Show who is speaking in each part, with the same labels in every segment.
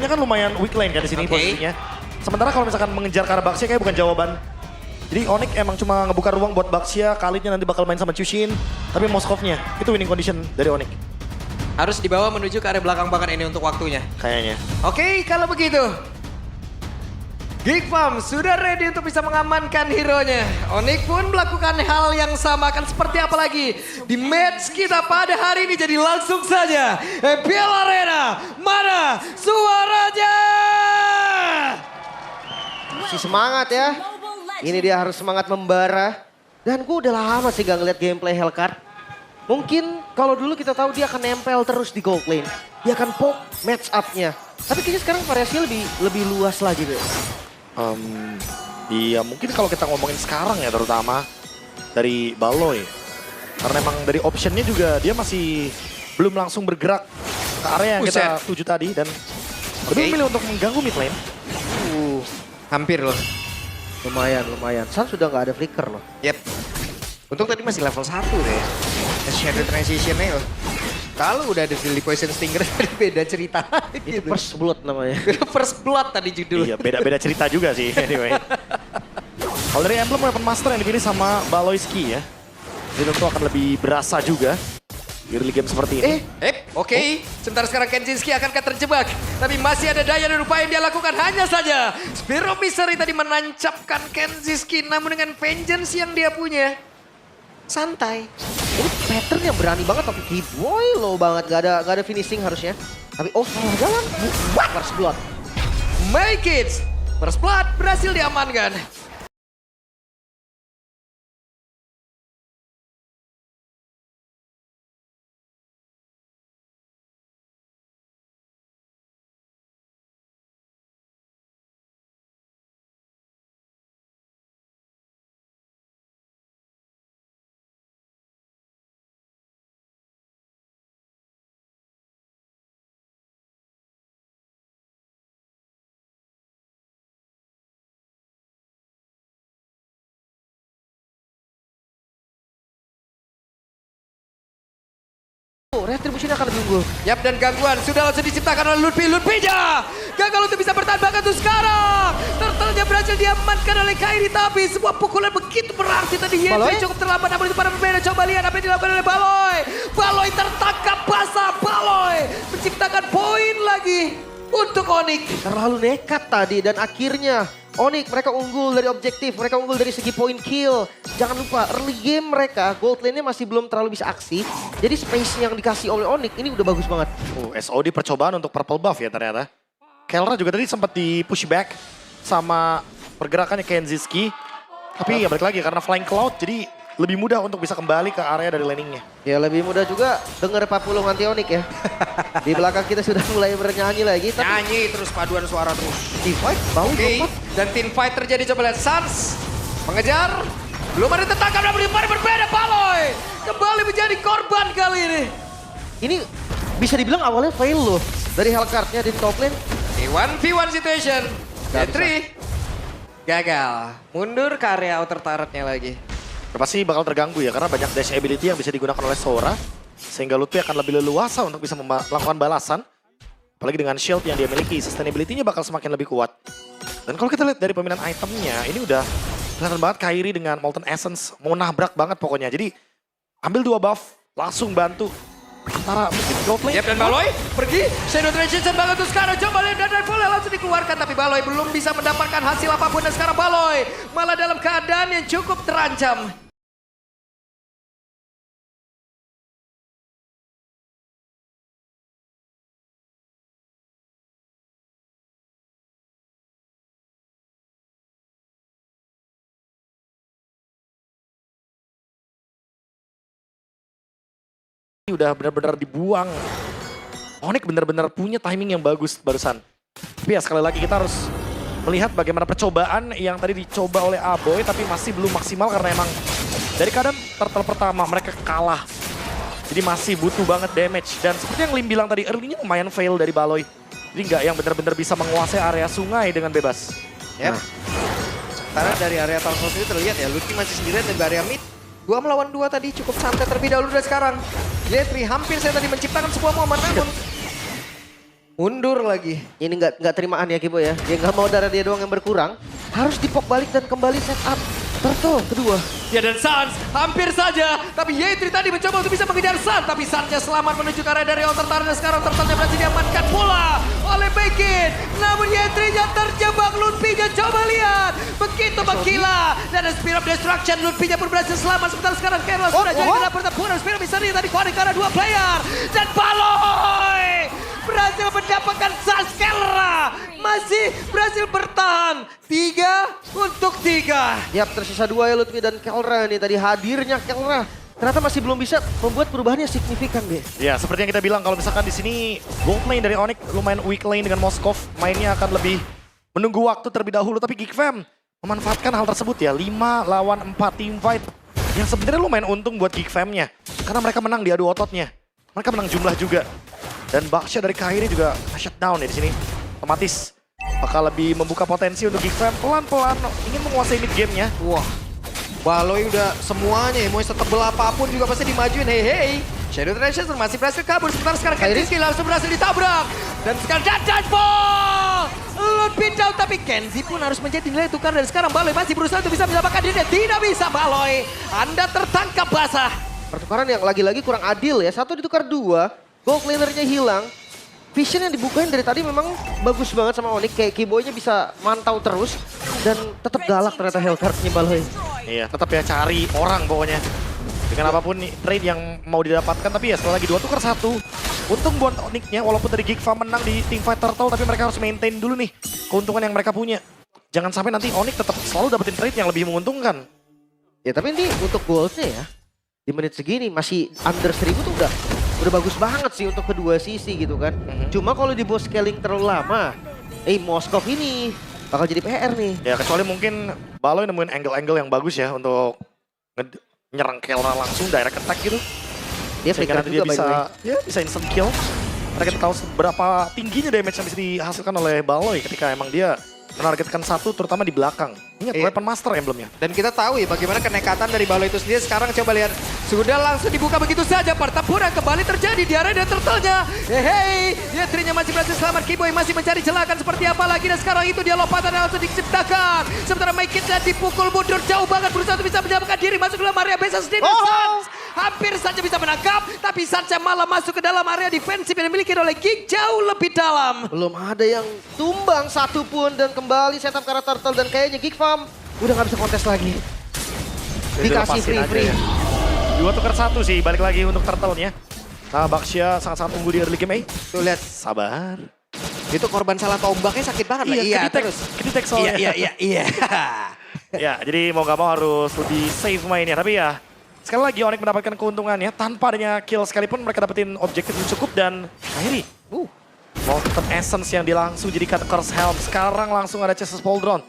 Speaker 1: Ini kan lumayan weak lane kan di sini posisinya. Sementara kalau misalkan mengejar ke arah Baxia kayak bukan jawaban. Jadi Onyx emang cuma ngebuka ruang buat Baxia, Khalidnya nanti bakal main sama Chushin. Tapi Moskovnya itu winning condition dari Onyx.
Speaker 2: Harus dibawa menuju ke area belakang-belakang ini untuk waktunya.
Speaker 1: Kayaknya.
Speaker 2: Oke, kalau begitu. Geek Farm sudah ready untuk bisa mengamankan hero-nya. Onyx pun melakukan hal yang sama. Akan seperti apa lagi di match kita pada hari ini. Jadi langsung saja. MPL Arena, mana suaranya?
Speaker 3: Si semangat ya. Ini dia harus semangat membara. Dan gue udah lama sih gak ngeliat gameplay Hellcard. Mungkin kalau dulu kita tahu dia akan nempel terus di gold lane. Dia akan poke match up-nya. Tapi kayaknya sekarang variasinya lebih luas lagi deh.
Speaker 1: Iya mungkin kalau kita ngomongin sekarang ya terutama dari Baloy. Karena emang dari optionnya juga dia masih belum langsung bergerak ke area yang kita tuju tadi. Dan lebih memilih untuk mengganggu mid lane.
Speaker 2: Hampir loh.
Speaker 3: Lumayan. San sudah nggak ada flicker loh.
Speaker 2: Yep. Untung tadi masih level 1 deh. Shadow transition-nya loh. Kalau udah ada Deadly Poison Stinger beda cerita.
Speaker 3: Itu First Blood namanya.
Speaker 2: First Blood tadi judul.
Speaker 1: Iya beda cerita juga sih anyway. Kalau dari Emblem Weapon Master yang dipilih sama Baloyski ya. Jadi tentu akan lebih berasa juga di early game seperti ini.
Speaker 2: Oke. Sementara sekarang Kenzinski akankah terjebak. Tapi masih ada daya dan upaya yang dia lakukan. Hanya saja Spear of Misery tadi menancapkan Kenzinski. Namun dengan vengeance yang dia punya. Santai.
Speaker 3: Ini pattern yang berani banget tapi Keyboy low banget. Gak ada finishing harusnya. Tapi salah jalan. First Blood.
Speaker 2: Make it. First Blood berhasil diamankan.
Speaker 3: Retribution akan lebih unggul.
Speaker 2: Yap, dan gangguan sudah langsung diciptakan oleh Lutfi-Nya. Gagal untuk bisa bertahan bahkan tuh sekarang. Turtle-nya berhasil diamankan oleh Kairi. Tapi sebuah pukulan begitu berarti tadi. Yentui cukup terlambat namun itu pada berbeda. Coba lihat apa yang dilakukan oleh Baloy. Baloy tertangkap basah. Baloy menciptakan poin lagi untuk Onyx.
Speaker 3: Terlalu nekat tadi dan akhirnya Onyx mereka unggul dari objektif, mereka unggul dari segi point kill. Jangan lupa early game mereka gold lane-nya masih belum terlalu bisa aksi. Jadi space yang dikasih oleh Onyx ini udah bagus banget.
Speaker 1: SOD percobaan untuk purple buff ya ternyata. Kelra juga tadi sempat di push back sama pergerakannya Kenzinski. Tapi ya balik lagi karena flying cloud jadi lebih mudah untuk bisa kembali ke area dari laningnya.
Speaker 3: Ya lebih mudah juga denger papulung anti Onyx ya. Di belakang kita sudah mulai bernyanyi lagi. Tapi
Speaker 2: Nyanyi terus paduan suara terus.
Speaker 3: Divide bau lompat.
Speaker 2: Dan team fight terjadi, coba lihat Sans mengejar. Belum ada tertangkap namun berbeda Baloy. Kembali menjadi korban kali ini.
Speaker 3: Ini bisa dibilang awalnya fail loh. Dari Hellcard-nya di top lane.
Speaker 2: Di 1v1 situation. Detri gagal. Mundur ke area outer turret-nya lagi.
Speaker 1: Pasti bakal terganggu ya karena banyak dash ability yang bisa digunakan oleh Sora. Sehingga Lutfi akan lebih leluasa untuk bisa melakukan balasan. Apalagi dengan shield yang dia miliki, sustainability-nya bakal semakin lebih kuat. Dan kalau kita lihat dari pemilihan itemnya, ini udah kelihatan banget Kairi dengan Molten Essence mau nabrak banget pokoknya. Jadi ambil 2 buff, langsung bantu. Antara mungkin gold lane.
Speaker 2: Yap, dan Baloy pergi. Shadow Transition banget tuh sekarang. Coba lihat dan boleh langsung dikeluarkan. Tapi Baloy belum bisa mendapatkan hasil apapun. Dan sekarang Baloy malah dalam keadaan yang cukup terancam.
Speaker 1: Udah benar-benar dibuang. Onyx benar-benar punya timing yang bagus barusan. Tapi ya sekali lagi kita harus melihat bagaimana percobaan yang tadi dicoba oleh Aboy tapi masih belum maksimal karena emang dari keadaan turtle pertama mereka kalah. Jadi masih butuh banget damage dan seperti yang Lim bilang tadi early-nya lumayan fail dari Baloy. Jadi nggak yang benar-benar bisa menguasai area sungai dengan bebas.
Speaker 2: Yap. Karena dari area Talsos ini terlihat ya Lutfi masih sendirian dan di area mid. 2 melawan 2 tadi cukup santai terlebih dahulu dan sekarang Detri hampir saya tadi menciptakan sebuah momen namun Mundur lagi.
Speaker 3: Ini nggak terimaan ya Kibo ya. Dia nggak mau darah dia doang yang berkurang. Harus dipok balik dan kembali set up. Turtle kedua.
Speaker 2: Ya dan Sans hampir saja. Tapi Yetri tadi mencoba untuk bisa mengejar Sans. Tapi Sansnya selamat menuju ke area dari Altar Taran. Dan sekarang Turtle-nya berhasil diamankan pula oleh Bekin. Namun Yetrinya terjebak. Ludwig-nya coba lihat. Begitu menggila. Dan ada Spirit of Destruction. Ludwig-nya pun berhasil selamat. Sebentar sekarang Kerla sudah jadi kena pertempuran. Spirit bisa tadi connect karena 2 player. Dan Baloy berhasil mendapatkan Sans. Kerla masih berhasil bertahan. 3 untuk 3.
Speaker 3: Yap, tersisa 2 ya Lutfi dan Kelra nih. Tadi hadirnya Kelra ternyata masih belum bisa membuat perubahannya signifikan, Be.
Speaker 1: Ya, seperti yang kita bilang kalau misalkan di sini gold lane dari Onyx lumayan weak lane dengan Moskov, mainnya akan lebih menunggu waktu terlebih dahulu. Tapi Geek Fam memanfaatkan hal tersebut ya, 5 lawan 4 team fight yang sebenarnya lumayan untung buat Geek Fam-nya karena mereka menang di adu ototnya. Mereka menang jumlah juga. Dan Baksha dari Kairi juga shutdown ya di sini. Otomatis bakal lebih membuka potensi untuk Geek Fam pelan-pelan ingin menguasai mid game-nya.
Speaker 2: Wah, Baloy udah semuanya ya, mau setebel apapun juga pasti dimajuin. Hei. Shadow Treasure masih berhasil kabur. Sebentar sekarang Kenzie langsung berhasil ditabrak. Dan sekarang Dadan Ball! Ludwig down, tapi Kenzie pun harus menjadi nilai tukar. Dan sekarang Baloy masih berusaha untuk bisa mendapatkan dirinya. Tidak bisa Baloy, Anda tertangkap basah.
Speaker 3: Pertukaran yang lagi-lagi kurang adil ya. 1 ditukar 2, gold laner-nya hilang. Vision yang dibukain dari tadi memang bagus banget sama Onyx. Kayak Kiboy-nya bisa mantau terus. Dan tetap galak ternyata Hellcurt-nya Baloy.
Speaker 1: Iya, tetap ya cari orang pokoknya. Dengan apapun nih, trade yang mau didapatkan, tapi ya setelah lagi 2 tukar 1. Untung buat Onyx-nya, walaupun dari Geek Fam menang di Teamfight Turtle, tapi mereka harus maintain dulu nih keuntungan yang mereka punya. Jangan sampai nanti Onyx tetap selalu dapetin trade yang lebih menguntungkan.
Speaker 3: Ya tapi ini untuk goalsnya ya. Di menit segini masih under 1000 tuh udah bagus banget sih untuk kedua sisi gitu kan. Cuma kalau di boss scaling terlalu lama, Moskov ini bakal jadi PR nih.
Speaker 1: Ya kecuali mungkin Baloy nemuin angle-angle yang bagus ya untuk nyerang Kelra langsung direct attack gitu.
Speaker 3: Dia
Speaker 1: sehingga
Speaker 3: flicker
Speaker 1: nanti dia
Speaker 3: juga
Speaker 1: bisa instant kill. Karena kita tahu seberapa tingginya damage yang bisa dihasilkan oleh Baloy ketika emang dia menargetkan satu terutama di belakang. Ingat Weapon Master emblemnya.
Speaker 2: Dan kita tahu ya bagaimana kenekatan dari Baloy itu sendiri. Sekarang coba lihat, sudah langsung dibuka begitu saja. Pertempuran kembali terjadi di area dan Turtle-nya. Hei, Yetrinya masih berhasil selamat. Kiboy masih mencari celakan seperti apa lagi. Dan sekarang itu dia lompatan yang langsung diciptakan. Sementara Maikitnya dipukul mundur jauh banget. Berusaha untuk bisa menyelamatkan diri. Masuk ke dalam area base sendiri. Sans hampir saja bisa menangkap. Tapi Sansnya malah masuk ke dalam area defensif yang dimiliki oleh Geek jauh lebih dalam.
Speaker 3: Belum ada yang tumbang satu pun dan kembali setup karena Turtle dan kayaknya Geek Fam udah gak bisa kontes lagi. Dikasih free-free.
Speaker 1: Ya. 2 tukar 1 sih, balik lagi untuk Turtle-nya. Nah, Baksha sangat-sangat tunggu di early game.
Speaker 2: Tuh lihat,
Speaker 1: Sabar.
Speaker 2: itu korban salah tombaknya sakit banget lah.
Speaker 1: Iya, kedetek soalnya.
Speaker 2: Iya.
Speaker 1: Ya, jadi mau gak mau harus lebih safe mainnya. Tapi ya, sekali lagi Onyx mendapatkan keuntungannya. Tanpa adanya kill sekalipun mereka dapetin objektif yang cukup dan akhirnya. Mau tetap essence yang dia langsung jadikan Curse Helm. Sekarang langsung ada Chassis Pauldron.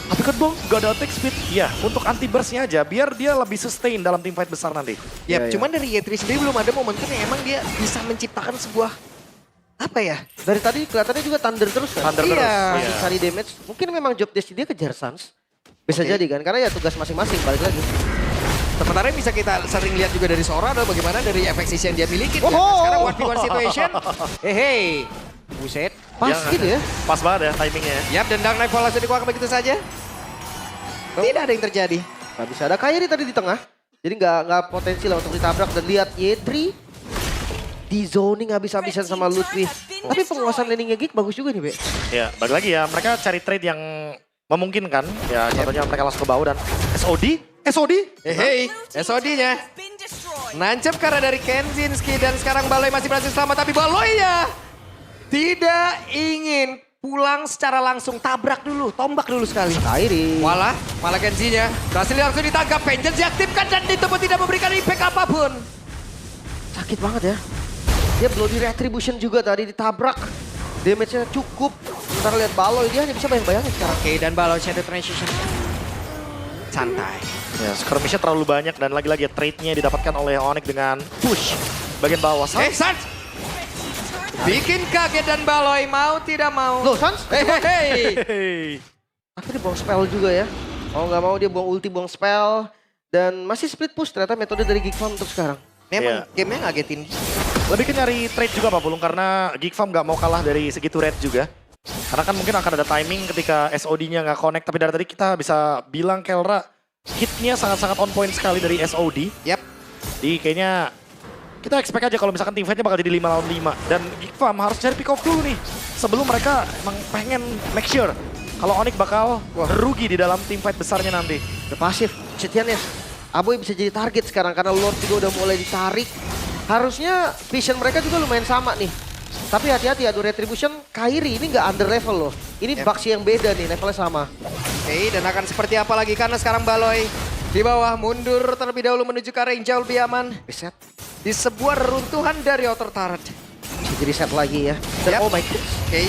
Speaker 1: Tapi kan bang, gak ada attack speed. Ya, untuk anti burst-nya aja, biar dia lebih sustain dalam team fight besar nanti.
Speaker 2: Ya, cuman dari Yetri sendiri belum ada momentum yang emang dia bisa menciptakan sebuah, apa ya?
Speaker 3: Dari tadi kelihatannya juga thunder terus kan?
Speaker 1: Thunder terus.
Speaker 3: Masih cari damage. Mungkin memang job desk dia kejar Sans. Bisa jadi kan, karena ya tugas masing-masing balik lagi.
Speaker 2: Sementara yang bisa kita sering lihat juga dari Sora adalah bagaimana dari efek yang dia miliki. Sekarang 1v1 situation. Hey. Buset.
Speaker 3: Pas gitu ya.
Speaker 1: Pas banget ya timingnya.
Speaker 2: Yap, dan Dark Nightfall langsung dikeluarkan begitu saja. Tidak ada yang terjadi.
Speaker 3: Gak bisa ada Kairi tadi di tengah. Jadi nggak potensi lah untuk ditabrak. Dan lihat Yetri di zoning habis-habisan sama Ludwig. Tapi penguasaan landingnya Geek bagus juga nih, Be.
Speaker 1: Ya, balik lagi ya. Mereka cari trade yang memungkinkan. Ya, contohnya mereka langsung ke bawah dan SOD.
Speaker 2: Hei, SOD-nya. Nancep karena dari Kenzinski dan sekarang Baloy masih berhasil selamat. Tapi Baloy ya tidak ingin pulang secara langsung, tabrak dulu, tombak dulu sekali.
Speaker 3: Kairi.
Speaker 2: Malah Kenzie-nya berhasil langsung ditangkap, Vengeance diaktifkan dan itu pun tidak memberikan impact apapun.
Speaker 3: Sakit banget ya. Dia Bloody Retribution juga tadi ditabrak. Damage-nya cukup. Ntar lihat Baloy, dia hanya bisa bayang-bayangin sekarang.
Speaker 2: Oke, dan Baloy Shadow Transition. Santai.
Speaker 1: Ya, skirmishnya terlalu banyak dan lagi-lagi trade-nya didapatkan oleh Onyx dengan push bagian bawah.
Speaker 2: Sans! Bikin kaget dan Baloy mau tidak mau.
Speaker 3: Loh, Sans?
Speaker 1: Hey.
Speaker 3: Tapi dia buang spell juga ya. Mau nggak mau dia buang ulti, buang spell. Dan masih split push ternyata metode dari Geek Fam untuk sekarang.
Speaker 2: Memang gamenya ngagetin.
Speaker 1: Lebih ke nyari trade juga Pak Pulung, karena Geek Farm nggak mau kalah dari segi turret juga. Karena kan mungkin akan ada timing ketika SOD-nya nggak connect, tapi dari tadi kita bisa bilang Kelra hitnya sangat-sangat on point sekali dari SOD.
Speaker 2: Yap.
Speaker 1: Jadi kayaknya kita expect aja kalau misalkan team fight-nya bakal jadi 5 lawan 5. Dan Geek Farm harus cari pick off dulu nih. Sebelum mereka emang pengen make sure kalau Onyx bakal rugi di dalam team fight besarnya nanti.
Speaker 3: Udah pasif, Cetiannya. Aboy bisa jadi target sekarang karena Lord juga udah mulai ditarik. Harusnya vision mereka juga lumayan sama nih. Tapi hati-hati, adu Retribution, Kairi ini nggak under level loh. Ini Baxi yang beda nih, levelnya sama.
Speaker 2: Oke, dan akan seperti apa lagi karena sekarang Baloy di bawah mundur terlebih dahulu menuju ke arah yang jauh lebih aman.
Speaker 3: Reset,
Speaker 2: Di sebuah reruntuhan dari outer turret.
Speaker 3: bisa jadi set lagi ya. Dan oh my god.
Speaker 2: Oke,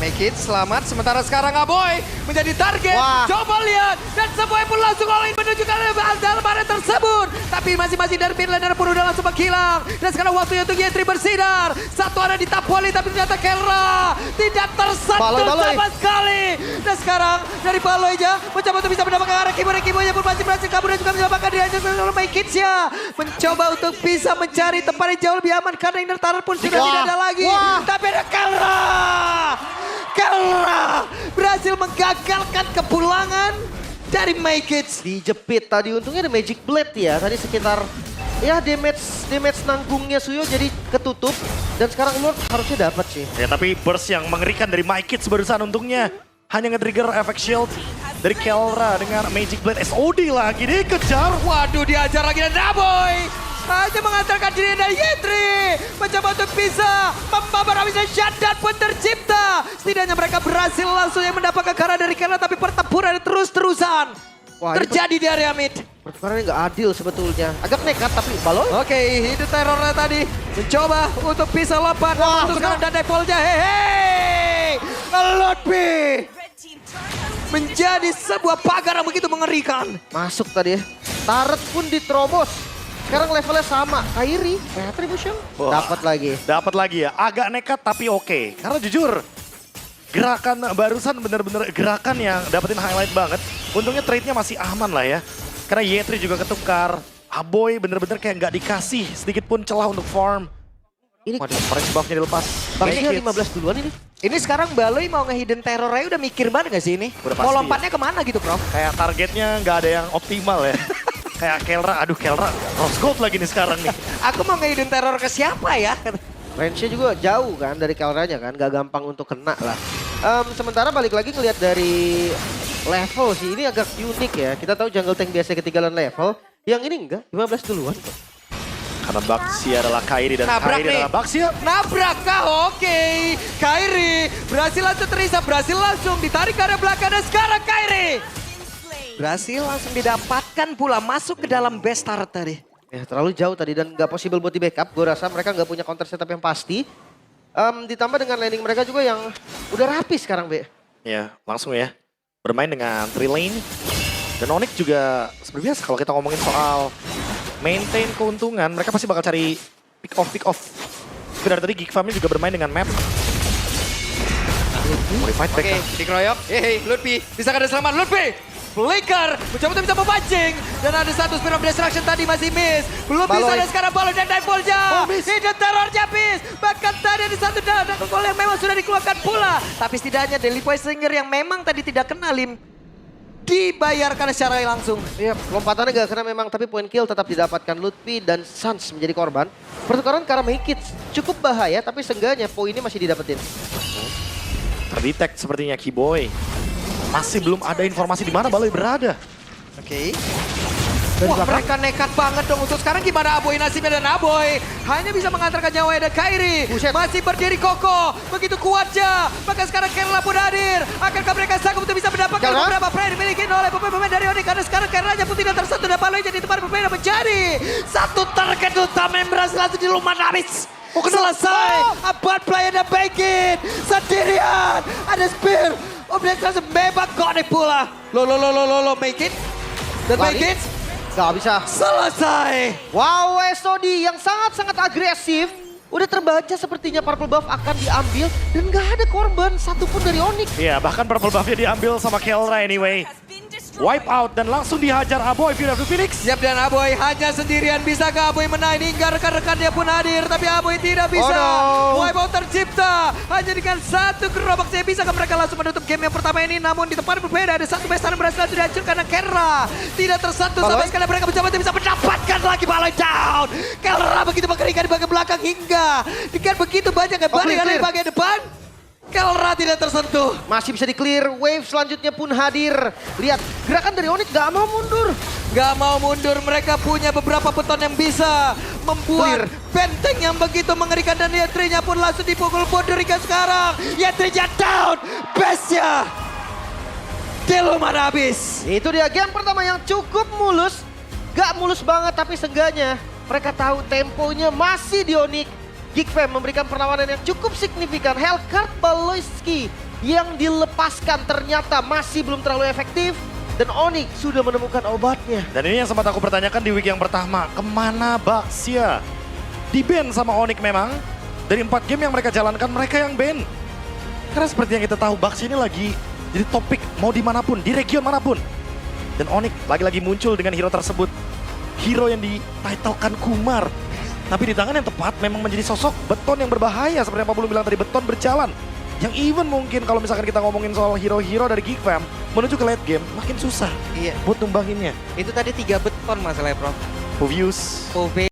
Speaker 2: make it, selamat. Sementara sekarang Aboy menjadi target.
Speaker 3: Wah.
Speaker 2: Coba lihat. Dan semuanya pun langsung oleh menuju ke arah dalam area tersebut. Tapi masing-masing dari mid laner pun udah langsung menghilang. Dan sekarang waktunya untuk Yetri bersinar. Satu ada di top volley tapi ternyata Kelra tidak tersentuh
Speaker 3: Baloy.
Speaker 2: sama sekali. Dan sekarang dari Baloy aja mencoba untuk bisa mendapatkan arah Kibo-nya pun masih berhasil kabur dan juga menyelamatkan dihancurkan oleh Maikitsya. Mencoba untuk bisa mencari tempat yang jauh lebih aman karena inner turret pun sudah tidak ada lagi. Tapi ada Kelra berhasil menggagalkan kepulangan dari Maikits.
Speaker 3: Dijepit tadi, untungnya ada Magic Blade ya. Tadi sekitar ya damage nanggungnya Suyo jadi ketutup. Dan sekarang Lord harusnya dapat sih.
Speaker 1: Ya tapi burst yang mengerikan dari Maikits barusan untungnya hanya nge-trigger efek shield dari Kelra dengan Magic Blade. SOD lagi dikejar.
Speaker 2: Waduh, diajar lagi dan Aboy hanya mengantarkan diri dari Yetri. Mencoba untuk bisa membabar habisnya Shadan pun tercipta. Setidaknya mereka berhasil langsung yang mendapatkan karena dari Kelra. Tapi pertempuran terus-terusan terjadi di area mid.
Speaker 3: Pertukarannya nggak adil sebetulnya. Agak nekat tapi Baloy.
Speaker 2: Oke, itu terornya tadi. Mencoba untuk bisa lompat. Untuk sekarang dan Devoltnya. Hehehe. Lotpi menjadi sebuah pagar yang begitu mengerikan.
Speaker 3: Masuk tadi ya. Turret pun diterobos. Sekarang levelnya sama. Kairi, Retribution, dapat lagi.
Speaker 1: Dapat lagi ya, agak nekat tapi oke. Karena jujur, gerakan barusan bener-bener gerakan yang dapetin highlight banget. Untungnya trade-nya masih aman lah ya. Karena Yetri juga ketukar. Aboy bener-bener kayak nggak dikasih sedikit pun celah untuk farm.
Speaker 3: Ini
Speaker 1: Waduh, orange buff-nya dilepas.
Speaker 3: Baxi
Speaker 1: Maikits.
Speaker 3: 15 duluan ini.
Speaker 2: Ini sekarang Baloy mau nge-hidden terror aja udah mikir banget gak sih ini?
Speaker 1: Udah
Speaker 2: Mau
Speaker 1: pasti
Speaker 2: lompatnya kemana gitu, Prof?
Speaker 1: Kayak targetnya nggak ada yang optimal ya. Kayak Kelra, aduh Kelra, Rose Gold lagi nih sekarang nih.
Speaker 2: Aku mau nge-hidden terror ke siapa ya?
Speaker 3: Range-nya juga jauh kan dari Kelranya kan. Gak gampang untuk kena lah. Sementara balik lagi ngelihat dari level sih. Ini agak unik ya. Kita tahu jungle tank biasa ketinggalan level. Yang ini enggak, 15 duluan kok.
Speaker 1: Karena Baxi adalah Kairi dan
Speaker 2: Nabrak
Speaker 1: Kairi
Speaker 2: nih.
Speaker 1: adalah Baxi ya.
Speaker 2: Nabrak kah? Oke. Kairi berhasil langsung terisa, berhasil langsung ditarik ke arah belakang dan sekarang Kairi berhasil langsung didapatkan pula masuk ke dalam base turret tadi.
Speaker 3: Ya terlalu jauh tadi dan gak possible buat di backup. Gue rasa mereka gak punya counter setup yang pasti. Ditambah dengan landing mereka juga yang udah rapi sekarang, Be.
Speaker 1: Ya, langsung ya. Bermain dengan 3 lane. Dan Onyx juga seperti biasa kalau kita ngomongin soal maintain keuntungan, mereka pasti bakal cari pick off. Dari tadi Geek Farm-nya juga bermain dengan map. Mulai fight back.
Speaker 2: Oke, dikeroyok. Hehe, Lutfi. Bisa kada selamat, Lutfi. Flicker, mencoba untuk bisa memancing. Dan ada satu Spirit of Destruction tadi masih miss. Belum bisa
Speaker 3: Baloy.
Speaker 2: dan sekarang Baloy dan Devoltnya. Hidden terrornya miss. Bahkan tadi ada satu dan gol yang memang sudah dikeluarkan pula. Tapi setidaknya Daily Poisoner yang memang tadi tidak kena Lim dibayarkan secara langsung.
Speaker 3: Iya, lompatannya gak kena memang, tapi point kill tetap didapatkan Lutfi dan Sans menjadi korban. Pertukaran karena Maikits cukup bahaya, tapi seenggaknya poinnya masih didapetin.
Speaker 1: Terdetect sepertinya Keyboy. Masih belum ada informasi di mana Baloy berada.
Speaker 2: Oke. Wah, mereka nekat banget dong untuk sekarang gimana Aboy nasibnya dan Aboy hanya bisa mengantarkan nyawanya dan Kairi.
Speaker 3: Buset.
Speaker 2: Masih berdiri kokoh, begitu kuatnya. Maka sekarang Kelra pun hadir. Akankah mereka sanggup untuk bisa mendapatkan
Speaker 3: Kelra?
Speaker 2: beberapa play dimiliki oleh pemain-pemain dari Onyx. Karena sekarang Kelranya pun tidak tersentuh dan Baloy jadi tempat berbeda menjadi satu target utama yang berhasil langsung dilumat habis. Selesai, abad player dan Baikit sendirian. Ada spear, objek langsung bebas connect pula. Lo, Baikit dan
Speaker 3: Lari.
Speaker 2: Baikit.
Speaker 3: Gak bisa.
Speaker 2: Selesai.
Speaker 3: Wow, SOD yang sangat-sangat agresif. Udah terbaca sepertinya purple buff akan diambil dan gak ada korban satupun dari Onyx.
Speaker 1: Iya, bahkan purple buff-nya diambil sama Kelra anyway. wipe out dan langsung dihajar Aboy Fury of the Phoenix.
Speaker 2: Siap, dan Aboy hanya sendirian. Bisakah Aboy menang? Hingga rekan-rekannya pun hadir. Tapi Aboy tidak bisa.
Speaker 3: Oh no.
Speaker 2: Wipeout tercipta. Hanya dengan satu gerobak saja. Bisakah mereka langsung menutup game yang pertama ini? Namun di tempat berbeda. Ada satu besan berhasil dihancurkan. Karena Kera tidak tersentuh sama sekali. Mereka mencoba bisa mendapatkan lagi balai down. Kera begitu mengerikan di bagian belakang. Hingga dengan begitu banyak kembali di bagian depan. Kera tidak tersentuh.
Speaker 3: Masih bisa di clear, wave selanjutnya pun hadir. Lihat, gerakan dari Onyx gak mau mundur.
Speaker 2: Gak mau mundur, mereka punya beberapa beton yang bisa membuat benteng yang begitu mengerikan. Dan Yetrinya pun langsung dipukul mundur hingga sekarang. Yetrinya down, base-nya Diluman habis.
Speaker 3: Itu dia game pertama yang cukup mulus. Gak mulus banget tapi seenggaknya mereka tahu temponya masih di Onyx. Geekfam memberikan perlawanan yang cukup signifikan. Hellcard Baloyski yang dilepaskan ternyata masih belum terlalu efektif. Dan Onyx sudah menemukan obatnya.
Speaker 1: Dan ini yang sempat aku pertanyakan di week yang pertama. Kemana Baxia? Di-ban sama Onyx memang. Dari 4 game yang mereka jalankan, mereka yang ban. Karena seperti yang kita tahu, Baxia ini lagi jadi topik mau dimanapun, di region manapun. Dan Onyx lagi-lagi muncul dengan hero tersebut. Hero yang dititlekan Kumar. Tapi di tangan yang tepat memang menjadi sosok beton yang berbahaya. Seperti yang Pak Bulu bilang tadi, beton berjalan. Yang even mungkin kalau misalkan kita ngomongin soal hero-hero dari Geekfam menuju ke late game, makin susah
Speaker 2: Iya.
Speaker 1: buat numbanginnya.
Speaker 2: Itu tadi 3 beton masalahnya, Prof.
Speaker 1: Obvious.
Speaker 2: OV